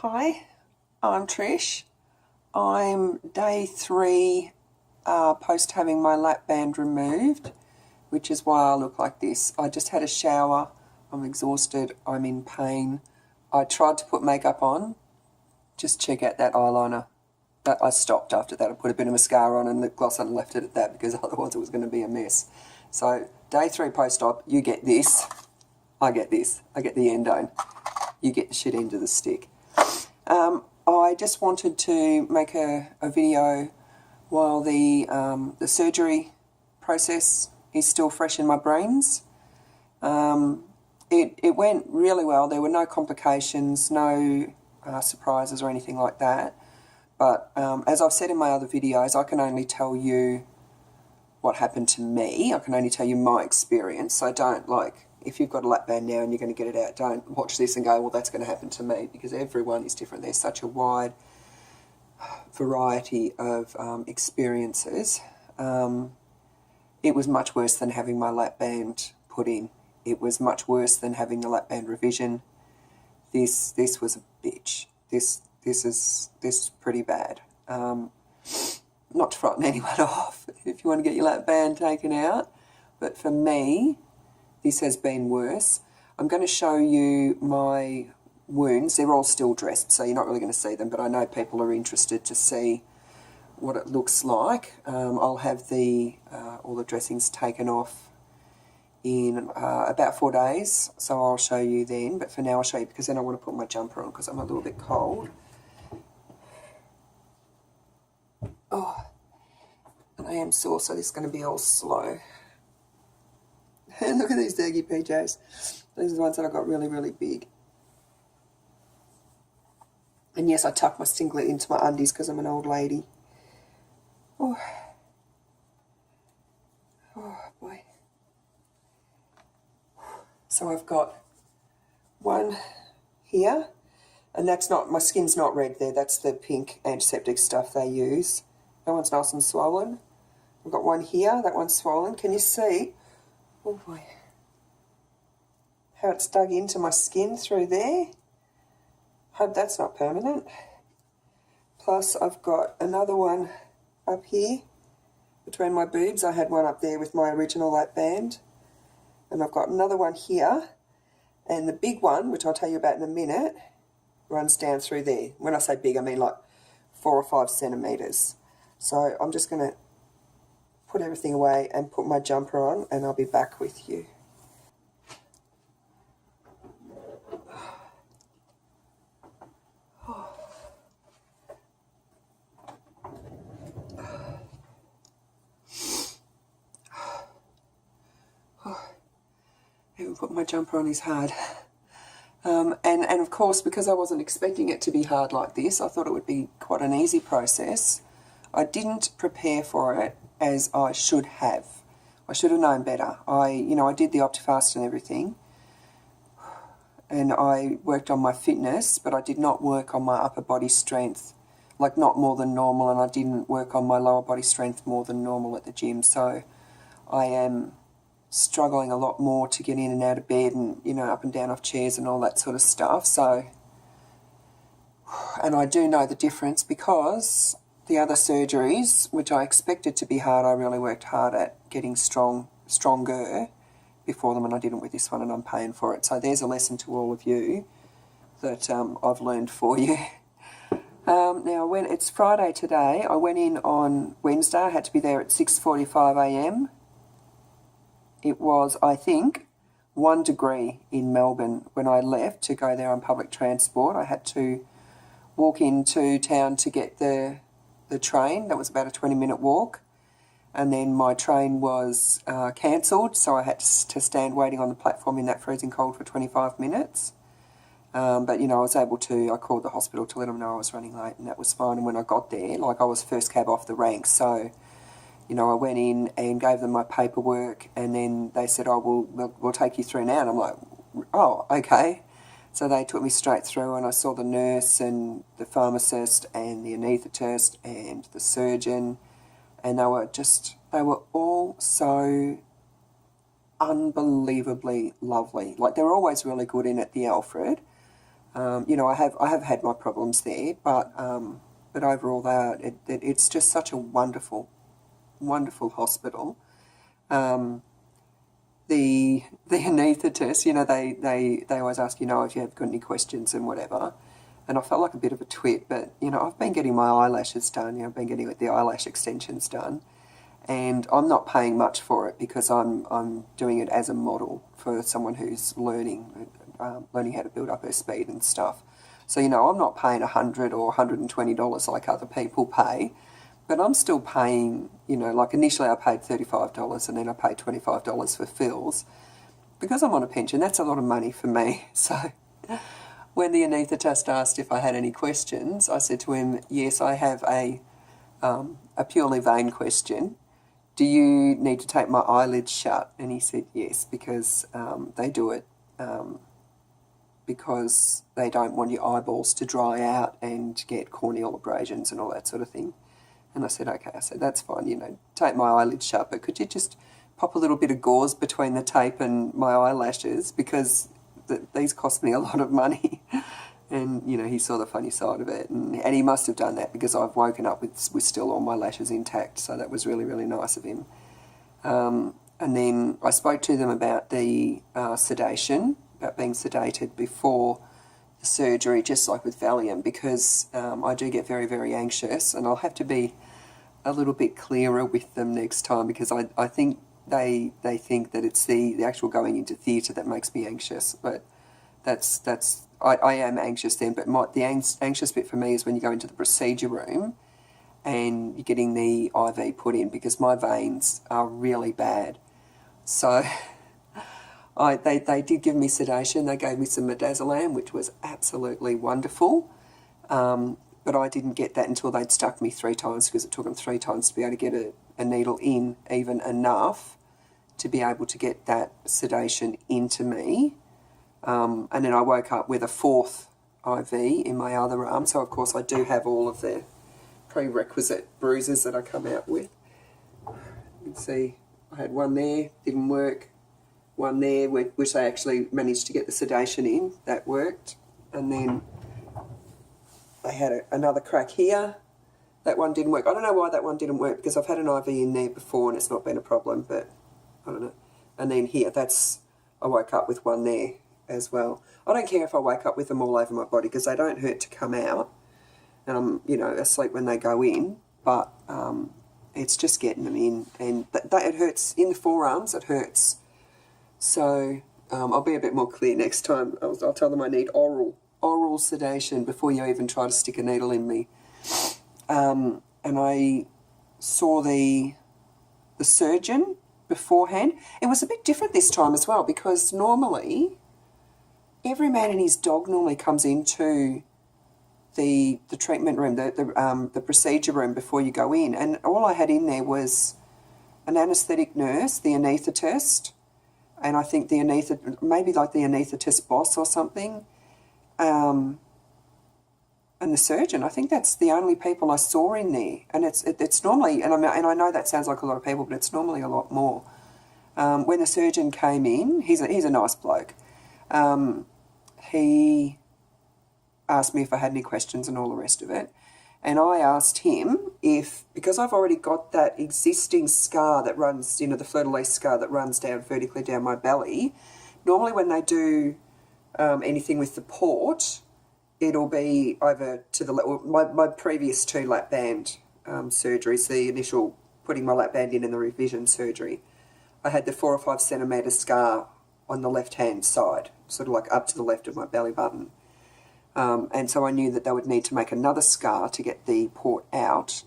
Hi, I'm Trish. I'm day 3 post having my lap band removed, which is why I look like this. I just had a shower, I'm exhausted, I'm in pain. I tried to put makeup on. Just check out that eyeliner. But I stopped after that. I put a bit of mascara on and lip gloss on and left it at that because otherwise it was going to be a mess. So day 3 post-op, you get this. I get this. I get the endone. You get the shit end of the stick. I just wanted to make a video while the surgery process is still fresh in my brains. It went really well. There were no complications, no surprises or anything like that. But as I've said in my other videos, I can only tell you what happened to me. I can only tell you my experience. So don't, like, if you've got a lap band now and you're going to get it out, don't watch this and go, well, that's going to happen to me, because everyone is different. There's such a wide variety of experiences. It was much worse than having my lap band put in. It was much worse than having the lap band revision. This was a bitch. This is pretty bad. Not to frighten anyone off if you want to get your lap band taken out, but for me, this has been worse. I'm going to show you my wounds. They're all still dressed, so you're not really going to see them, but I know people are interested to see what it looks like. I'll have all the dressings taken off in about 4 days, so I'll show you then. But for now I'll show you, because then I want to put my jumper on because I'm a little bit cold. Oh, and I am sore, so this is going to be all slow. Look at these daggy PJs. These are the ones that I got really, really big. And yes, I tuck my singlet into my undies because I'm an old lady. Oh, oh boy. So I've got one here, and that's not, my skin's not red there, that's the pink antiseptic stuff they use. That one's nice and swollen. I've got one here, that one's swollen. Can you see? Oh boy. How it's dug into my skin through there. Hope that's not permanent. Plus I've got another one up here between my boobs. I had one up there with my original lap band. And I've got another one here. And the big one, which I'll tell you about in a minute, runs down through there. When I say big, I mean like 4 or 5 centimetres. So I'm just going to put everything away and put my jumper on, and I'll be back with you. Even putting my jumper on is hard. And of course, because I wasn't expecting it to be hard like this, I thought it would be quite an easy process. I didn't prepare for it as I should have. I should have known better. I did the Optifast and everything, and I worked on my fitness, but I did not work on my upper body strength, like not more than normal, and I didn't work on my lower body strength more than normal at the gym. So I am struggling a lot more to get in and out of bed and, up and down off chairs and all that sort of stuff. So, and I do know the difference because the other surgeries, which I expected to be hard, I really worked hard at getting stronger before them, and I didn't with this one, and I'm paying for it. So there's a lesson to all of you that I've learned for you. Now, when it's Friday today, I went in on Wednesday. I had to be there at 6:45 a.m. It was, I think, 1 degree in Melbourne when I left to go there on public transport. I had to walk into town to get the train. That was about a 20-minute walk. And then my train was cancelled, so I had to stand waiting on the platform in that freezing cold for 25 minutes. But, I was able to, I called the hospital to let them know I was running late, and that was fine. And when I got there, like, I was first cab off the ranks, so I went in and gave them my paperwork, and then they said, oh, we'll take you through now. And I'm like, oh, okay. So they took me straight through, and I saw the nurse and the pharmacist and the anaesthetist and the surgeon, and they were all so unbelievably lovely. Like, they're always really good in at the Alfred. You know, I have had my problems there, but overall it's just such a wonderful, wonderful hospital. The anaesthetist, you know, they always ask, you know, if you have got any questions and whatever. And I felt like a bit of a twit, but, you know, I've been getting my eyelashes done, you know, I've been getting the eyelash extensions done. And I'm not paying much for it because I'm doing it as a model for someone who's learning how to build up her speed and stuff. So, you know, I'm not paying $100 or $120 like other people pay, but I'm still paying, you know, like initially I paid $35 and then I paid $25 for fills. Because I'm on a pension, that's a lot of money for me. So when the anaesthetist asked if I had any questions, I said to him, yes, I have a purely vain question. Do you need to tape my eyelids shut? And he said yes, because they do it because they don't want your eyeballs to dry out and get corneal abrasions and all that sort of thing. And I said, okay, I said, that's fine, you know, tape my eyelids shut, but could you just pop a little bit of gauze between the tape and my eyelashes, because these cost me a lot of money. And, you know, he saw the funny side of it. And he must have done that because I've woken up with still all my lashes intact. So that was really, really nice of him. And then I spoke to them about the sedation, about being sedated before the surgery, just like with Valium, because I do get very, very anxious. And I'll have to be a little bit clearer with them next time, because I think they think that it's the actual going into theatre that makes me anxious. But I am anxious then, but the anxious bit for me is when you go into the procedure room and you're getting the IV put in, because my veins are really bad. So they did give me sedation. They gave me some midazolam, which was absolutely wonderful. But I didn't get that until they'd stuck me 3 times, because it took them 3 times to be able to get a needle in even enough to be able to get that sedation into me. And then I woke up with a 4th IV in my other arm. So, of course, I do have all of the prerequisite bruises that I come out with. You can see I had one there, didn't work. One there, which I actually managed to get the sedation in. That worked. And then I had another crack here. That one didn't work. I don't know why that one didn't work, because I've had an IV in there before and it's not been a problem, but I don't know. And then here, I woke up with one there as well. I don't care if I wake up with them all over my body, because they don't hurt to come out, and I'm, you know, asleep when they go in, but it's just getting them in, and it hurts in the forearms. It hurts. So I'll be a bit more clear next time. I'll tell them I need oral sedation before you even try to stick a needle in me. And I saw the surgeon beforehand. It was a bit different this time as well, because normally every man and his dog normally comes into the treatment room, the procedure room before you go in, and all I had in there was an anaesthetic nurse, the anaesthetist, and I think maybe like the anaesthetist boss or something, and the surgeon. I think that's the only people I saw in there, and it's normally, and I know that sounds like a lot of people, but it's normally a lot more. When the surgeon came in, he's a nice bloke. He asked me if I had any questions and all the rest of it. And I asked him because I've already got that existing scar that runs, you know, the fleur-de-lis scar that runs down vertically down my belly. Normally when they do anything with the port, it'll be over to my previous 2 lap band surgeries, the initial putting my lap band in and the revision surgery. I had the 4 or 5 centimetre scar on the left-hand side, sort of like up to the left of my belly button. And so I knew that they would need to make another scar to get the port out.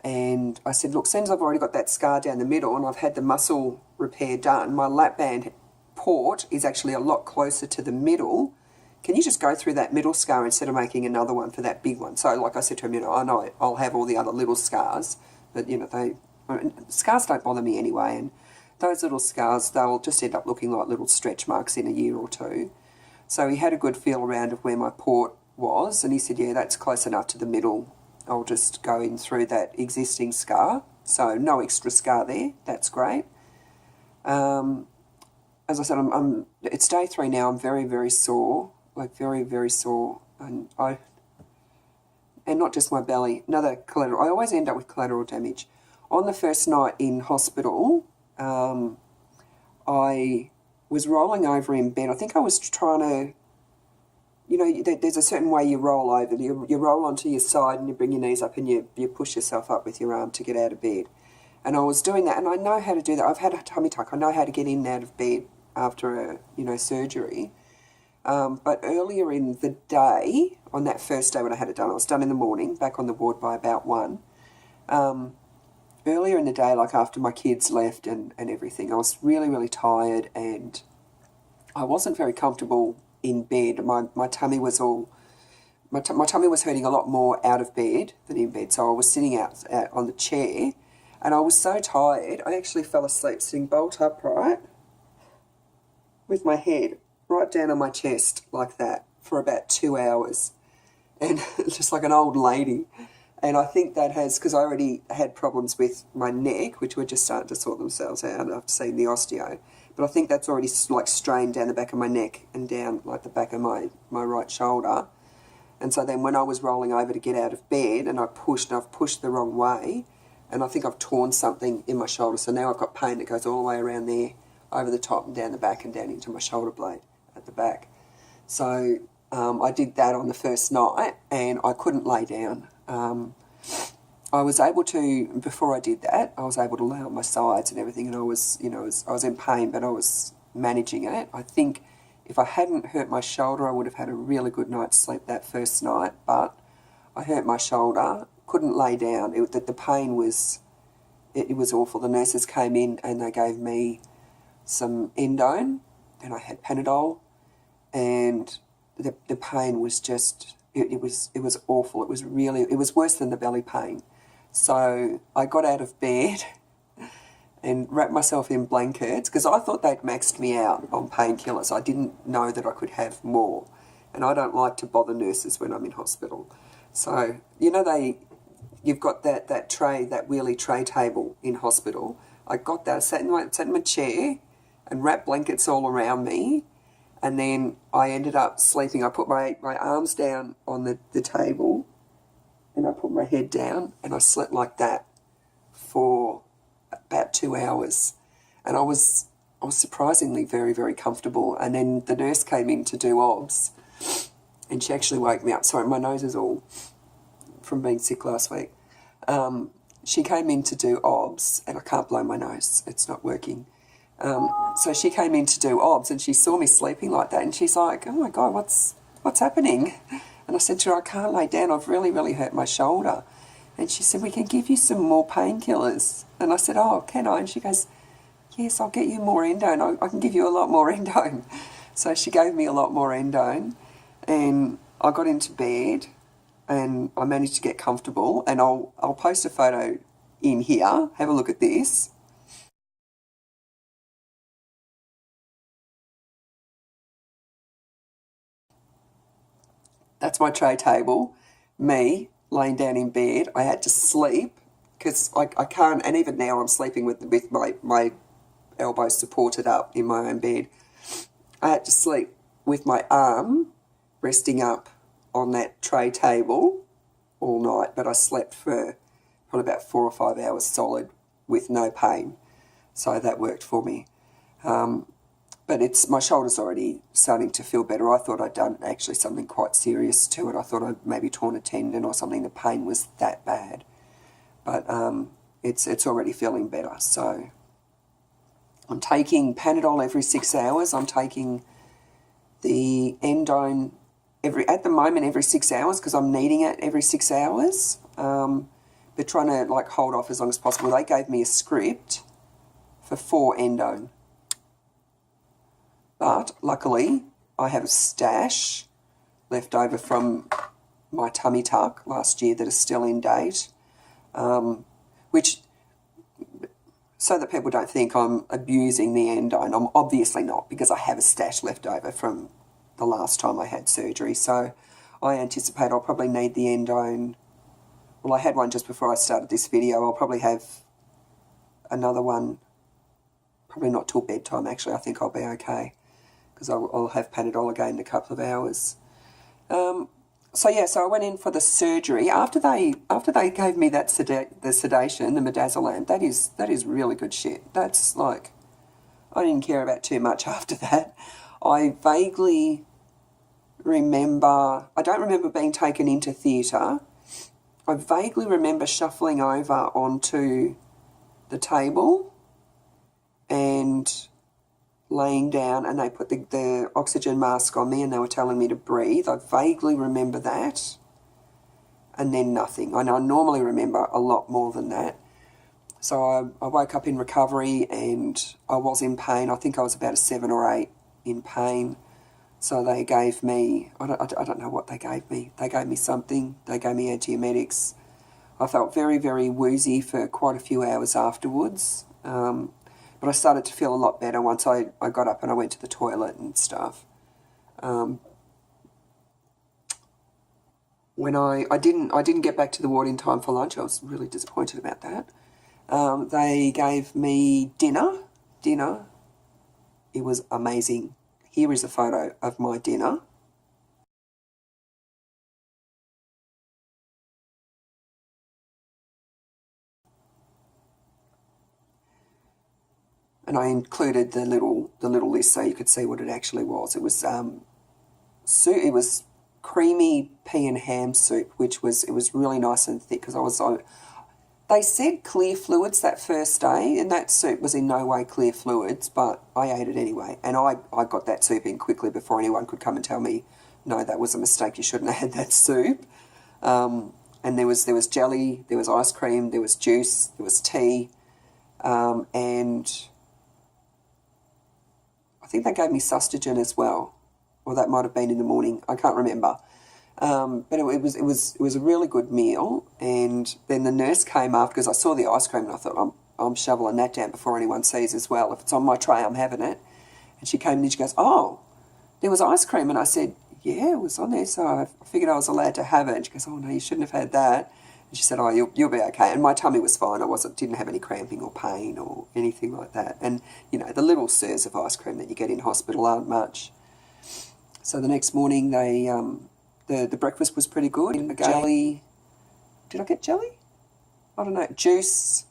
And I said, look, since I've already got that scar down the middle and I've had the muscle repair done, my lap band port is actually a lot closer to the middle. Can you just go through that middle scar instead of making another one for that big one? So like I said to him, you know, I know I'll have all the other little scars, but, you know, scars don't bother me anyway. And those little scars, they'll just end up looking like little stretch marks in a year or 2. So he had a good feel around of where my port was, and he said, yeah, that's close enough to the middle. I'll just go in through that existing scar. So no extra scar there. That's great. As I said, it's day 3 now. I'm very, very sore. like very, very sore. And not just my belly, another collateral. I always end up with collateral damage. On the first night in hospital, I was rolling over in bed. I think I was trying to, you know, there's a certain way you roll over. You roll onto your side and you bring your knees up and you push yourself up with your arm to get out of bed. And I was doing that, and I know how to do that. I've had a tummy tuck. I know how to get in and out of bed after a, surgery. But earlier in the day, on that first day when I had it done, I was done in the morning, back on the ward by about 1. Earlier in the day, like after my kids left and everything, I was really, really tired, and I wasn't very comfortable in bed. My tummy was my tummy was hurting a lot more out of bed than in bed, so I was sitting out on the chair, and I was so tired, I actually fell asleep sitting bolt upright with my head right down on my chest like that for about 2 hours, and just like an old lady. And I think that has, because I already had problems with my neck, which were just starting to sort themselves out after seeing the osteo, but I think that's already like strained down the back of my neck and down like the back of my right shoulder. And so then when I was rolling over to get out of bed, and I've pushed the wrong way, and I think I've torn something in my shoulder, so now I've got pain that goes all the way around there, over the top and down the back and down into my shoulder blade at the back. So I did that on the first night, and I couldn't lay down. I was able to, before I did that, I was able to lay on my sides and everything, and I was in pain, but I was managing it. I think if I hadn't hurt my shoulder, I would have had a really good night's sleep that first night, but I hurt my shoulder, couldn't lay down. The pain was, it was awful. The nurses came in and they gave me some endone, and I had Panadol, and the pain was just, it was awful. It was worse than the belly pain. So I got out of bed and wrapped myself in blankets, because I thought they'd maxed me out on painkillers. I didn't know that I could have more, and I don't like to bother nurses when I'm in hospital. So, you've got that tray, that wheelie tray table in hospital. I got that, sat in my chair and wrapped blankets all around me, and then I ended up sleeping. I put my arms down on the table, and I put my head down, and I slept like that for about 2 hours. And I was surprisingly very, very comfortable. And then the nurse came in to do obs, and she actually woke me up. Sorry, my nose is all from being sick last week. She came in to do obs, and I can't blow my nose. It's not working. So she came in to do obs, and she saw me sleeping like that, and she's like, "Oh my God, what's happening?" And I said to her, "I can't lay down. I've really, really hurt my shoulder." And she said, "We can give you some more painkillers." And I said, "Oh, can I?" And she goes, "Yes, I'll get you more endone. I can give you a lot more endone." So she gave me a lot more endone, and I got into bed, and I managed to get comfortable. And I'll post a photo in here. Have a look at this. That's my tray table, me laying down in bed. I had to sleep because I can't, and even now I'm sleeping with my elbows supported up in my own bed. I had to sleep with my arm resting up on that tray table all night, but I slept for probably about 4 or 5 hours solid with no pain. So that worked for me. But my shoulder's already starting to feel better. I thought I'd done actually something quite serious to it. I thought I'd maybe torn a tendon or something. The pain was that bad. But it's already feeling better. So I'm taking Panadol every 6 hours. I'm taking the endone at the moment every 6 hours, because I'm needing it every 6 hours. But trying to hold off as long as possible. They gave me a script for 4 endone. But luckily, I have a stash left over from my tummy tuck last year that is still in date, which, so that people don't think I'm abusing the endone, I'm obviously not, because I have a stash left over from the last time I had surgery. So I anticipate I'll probably need the endone. Well, I had one just before I started this video. I'll probably have another one, probably not till bedtime actually. I think I'll be okay, because I'll have Panadol again in a couple of hours. So I went in for the surgery after they gave me that the sedation, the midazolam. That is really good shit. That's like, I didn't care about too much after that. I vaguely remember, I don't remember being taken into theatre. I vaguely remember shuffling over onto the table and laying down, and they put the oxygen mask on me and they were telling me to breathe. I vaguely remember that, and then nothing. I normally remember a lot more than that. So I woke up in recovery and I was in pain. I think I was about a 7 or 8 in pain. So they gave me, I don't know what they gave me. They gave me something. They gave me antiemetics. I felt very, very woozy for quite a few hours afterwards. But I started to feel a lot better once I got up and I went to the toilet and stuff. When I didn't get back to the ward in time for lunch. I was really disappointed about that. They gave me dinner. It was amazing. Here is a photo of my dinner. And I included the little list so you could see what it actually was. It was soup. It was creamy pea and ham soup, it was really nice and thick because they said clear fluids that first day, and that soup was in no way clear fluids, but I ate it anyway. And I got that soup in quickly before anyone could come and tell me, no, that was a mistake, you shouldn't have had that soup. And there was jelly, there was ice cream, there was juice, there was tea, and I think they gave me sustagen as well, or that might have been in the morning. I can't remember. But it was a really good meal. And then the nurse came after because I saw the ice cream and I thought I'm shoveling that down before anyone sees as well. If it's on my tray, I'm having it. And she came in and she goes, "Oh, there was ice cream," and I said, "Yeah, it was on there." So I figured I was allowed to have it. And she goes, "Oh no, you shouldn't have had that." And she said, "Oh, you'll be okay." And my tummy was fine. Didn't have any cramping or pain or anything like that. And the little sirs of ice cream that you get in hospital aren't much. So the next morning the breakfast was pretty good. Jelly. Did I get jelly? I don't know. Juice.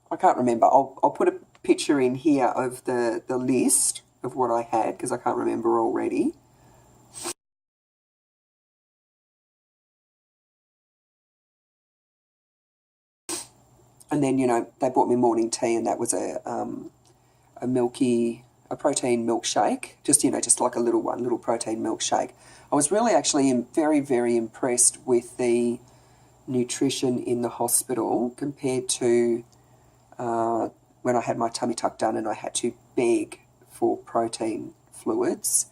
I can't remember. I'll put a picture in here of the list of what I had because I can't remember already. And then, they bought me morning tea, and that was a protein milkshake, just like a little protein milkshake. I was really actually very, very impressed with the nutrition in the hospital compared to when I had my tummy tuck done and I had to beg for protein fluids.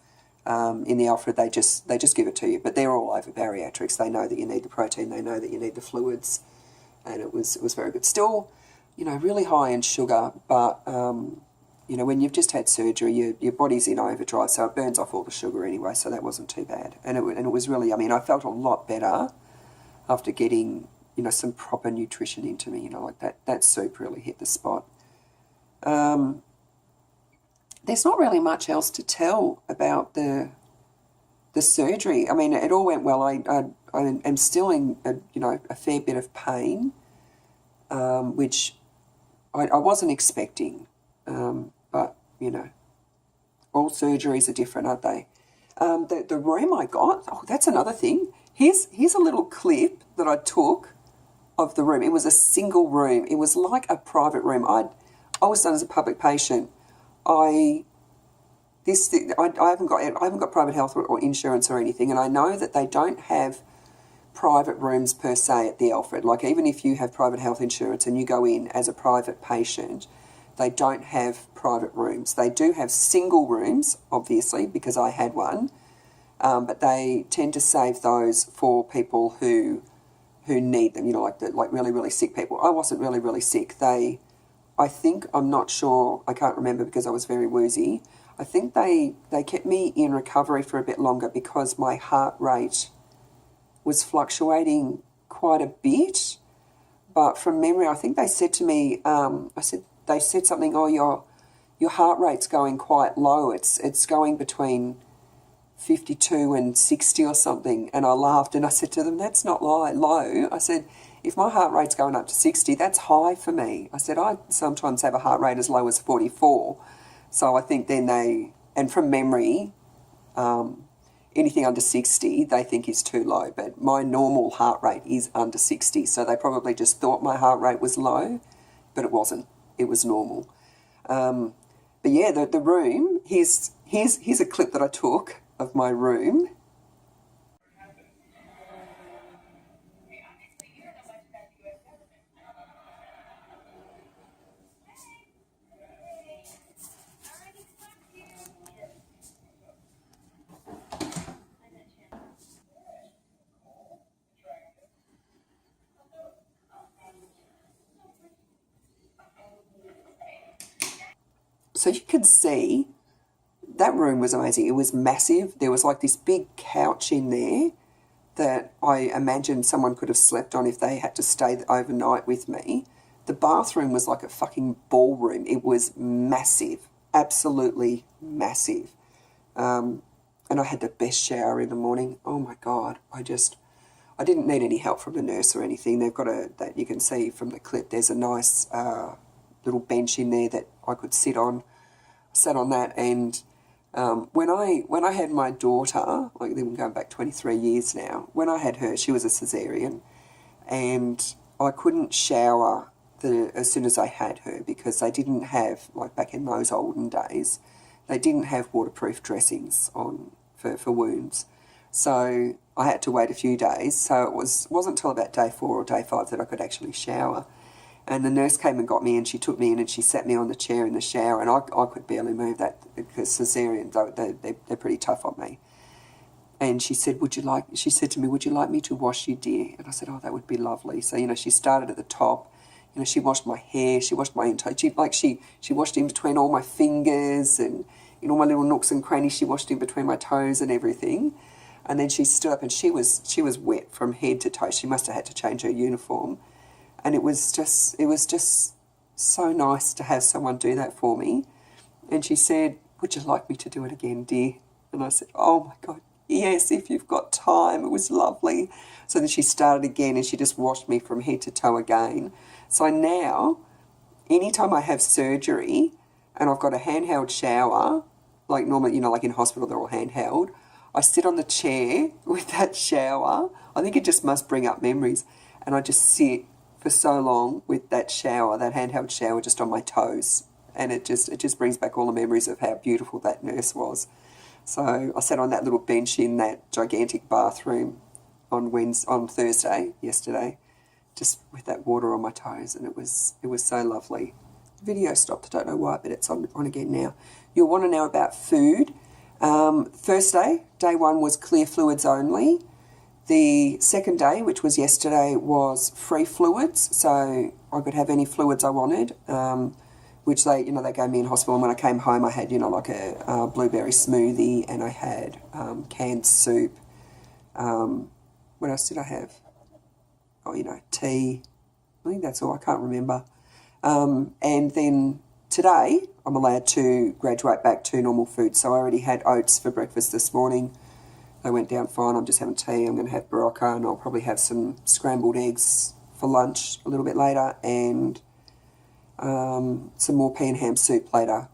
In the Alfred, they just give it to you, but they're all over bariatrics. They know that you need the protein, they know that you need the fluids, and it was very good. Still, really high in sugar, but when you've just had surgery, your body's in overdrive, so it burns off all the sugar anyway, so that wasn't too bad. And it was really, I felt a lot better after getting, some proper nutrition into me, like that soup really hit the spot. There's not really much else to tell about the surgery. It all went well. I am still in, a fair bit of pain, which I wasn't expecting. But, all surgeries are different, aren't they? The room I got, that's another thing. Here's a little clip that I took of the room. It was a single room. It was like a private room. I was done as a public patient. I haven't got private health or insurance or anything, and I know that they don't have private rooms per se at the Alfred. Like, even if you have private health insurance and you go in as a private patient, they don't have private rooms. They do have single rooms, obviously, because I had one, but they tend to save those for people who need them, like really, really sick people. I wasn't really, really sick. I'm not sure, I can't remember because I was very woozy. I think they kept me in recovery for a bit longer because my heart rate was fluctuating quite a bit. But from memory, I think they said to me, they said something, "Oh, your your heart rate's going quite low. It's going between 52 and 60 or something. And I laughed and I said to them, that's not low. I said, if my heart rate's going up to 60, that's high for me. I said, I sometimes have a heart rate as low as 44. So I think then and from memory, anything under 60 they think is too low. But my normal heart rate is under 60. So they probably just thought my heart rate was low, but it wasn't. It was normal. But yeah, the room, here's a clip that I took of my room. So you could see that room was amazing. It was massive. There was like this big couch in there that I imagined someone could have slept on if they had to stay overnight with me. The bathroom was like a fucking ballroom. It was massive, absolutely massive. And I had the best shower in the morning. Oh my God, I didn't need any help from the nurse or anything. They've got that you can see from the clip, there's a nice little bench in there that I could sit on. I sat on that, and when I had my daughter, like they've been going back 23 years now, when I had her, she was a cesarean, and I couldn't shower as soon as I had her because they didn't have, like back in those olden days, they didn't have waterproof dressings on for wounds. So I had to wait a few days. So it wasn't until about day 4 or day 5 that I could actually shower. And the nurse came and got me, and she took me in and she sat me on the chair in the shower, and I could barely move that because cesareans, they're pretty tough on me. And she said, she said to me, would you like me to wash you, dear? And I said, oh, that would be lovely. So, she started at the top. She washed my hair, she washed my entire, she washed in between all my fingers and in all my little nooks and crannies, she washed in between my toes and everything. And then she stood up and she was wet from head to toe. She must have had to change her uniform. And it was just so nice to have someone do that for me. And she said, would you like me to do it again, dear? And I said, oh my God, yes, if you've got time. It was lovely. So then she started again and she just washed me from head to toe again. So now, anytime I have surgery and I've got a handheld shower, like normally, like in hospital, they're all handheld, I sit on the chair with that shower. I think it just must bring up memories. And I just sit for so long with that shower, that handheld shower, just on my toes. And it just brings back all the memories of how beautiful that nurse was. So I sat on that little bench in that gigantic bathroom on Thursday, yesterday, just with that water on my toes, and it was so lovely. The video stopped, I don't know why, but it's on again now. You'll want to know about food. First day 1 was clear fluids only. The second day, which was yesterday, was free fluids, so I could have any fluids I wanted, which they gave me in hospital. And when I came home, I had, like a blueberry smoothie, and I had canned soup. What else did I have? Oh, tea. I think that's all. I can't remember. And then today, I'm allowed to graduate back to normal food. So I already had oats for breakfast this morning. They went down fine. I'm just having tea. I'm going to have barocca, and I'll probably have some scrambled eggs for lunch a little bit later, and some more pea and ham soup later,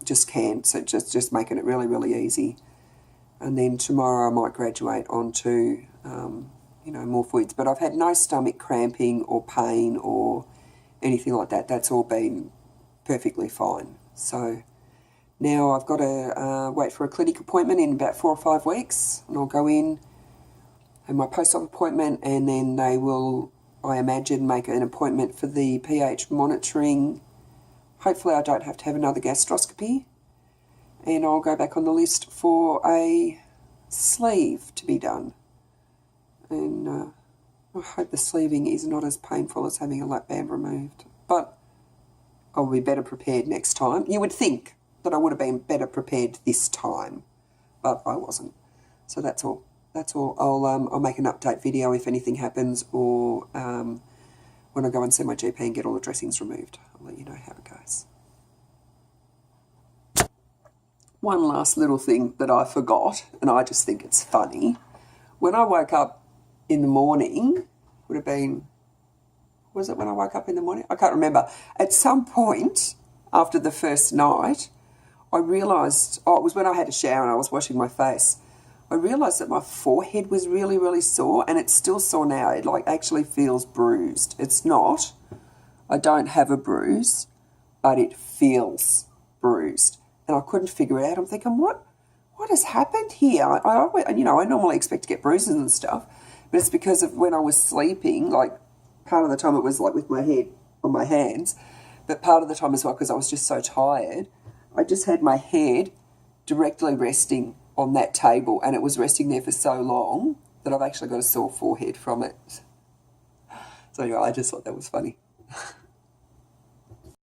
just canned. So just making it really, really easy. And then tomorrow I might graduate onto, more foods. But I've had no stomach cramping or pain or anything like that. That's all been perfectly fine. So now I've got to wait for a clinic appointment in about 4 or 5 weeks, and I'll go in, have my post-op appointment, and then they will, I imagine, make an appointment for the pH monitoring. Hopefully I don't have to have another gastroscopy, and I'll go back on the list for a sleeve to be done. And I hope the sleeving is not as painful as having a lap band removed, but I'll be better prepared next time. You would think that I would have been better prepared this time, but I wasn't. So that's all. That's all. I'll make an update video if anything happens, or when I go and see my GP and get all the dressings removed. I'll let you know how it goes. one last little thing that I forgot, and I just think it's funny. When I woke up in the morning, would have been, was it when I woke up in the morning? I can't remember. At some point after the first night, I realised, it was when I had a shower and I was washing my face. I realised that my forehead was really, really sore, and it's still sore now. It like actually feels bruised. It's not. I don't have a bruise, but it feels bruised. And I couldn't figure it out. I'm thinking, what has happened here? I normally expect to get bruises and stuff, but it's because of when I was sleeping, like part of the time it was like with my head on my hands, but part of the time as well because I was just so tired, I just had my head directly resting on that table, and it was resting there for so long that I've actually got a sore forehead from it. So anyway, I just thought that was funny.